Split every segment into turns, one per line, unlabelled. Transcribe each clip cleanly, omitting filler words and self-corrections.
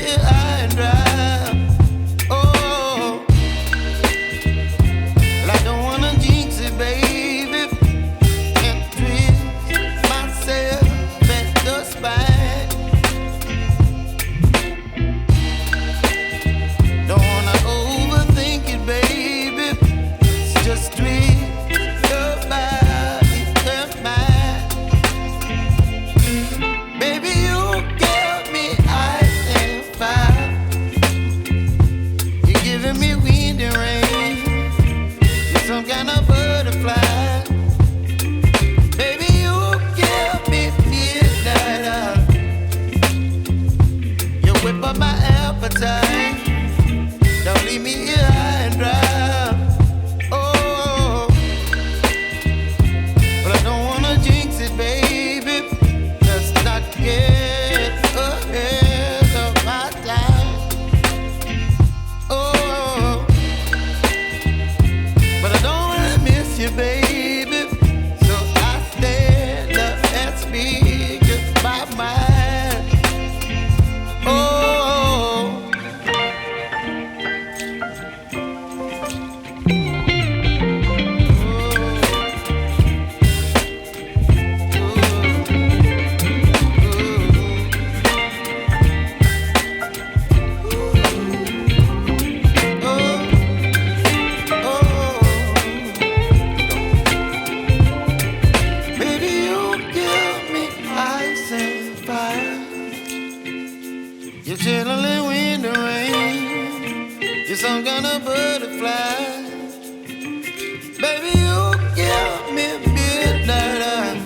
here high and dry. Oh, well, I don't wanna jinx it, baby, and twist myself at the spine. Don't wanna overthink it, baby. It's just twist your body and mine. Baby, you give me ice and fire. You're giving me wind and rain. You're some kind of butterfly. Baby, you give me midnight. You whip up my appetite. Don't leave me here high and dry. Oh, but I don't wanna jinx it, baby. Let's not get ahead of my time. Oh, but I don't wanna miss you, baby. So I stand up and speak my mind. Oh. You're chilling wind and rain. You're some kind of butterfly. Baby, you give me midnight.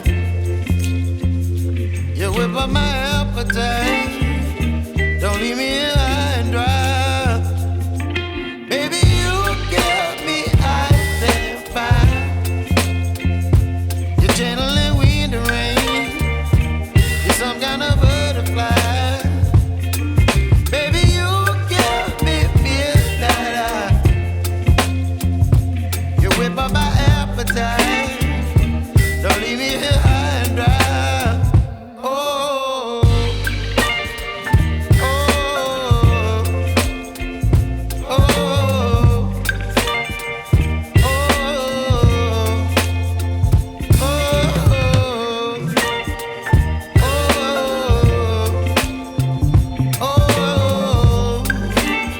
You whip up my appetite. Don't leave me here high and dry. Baby, you give me ice and fire. You're channeling wind and rain. You're some kind of butterfly. Whip up my appetite.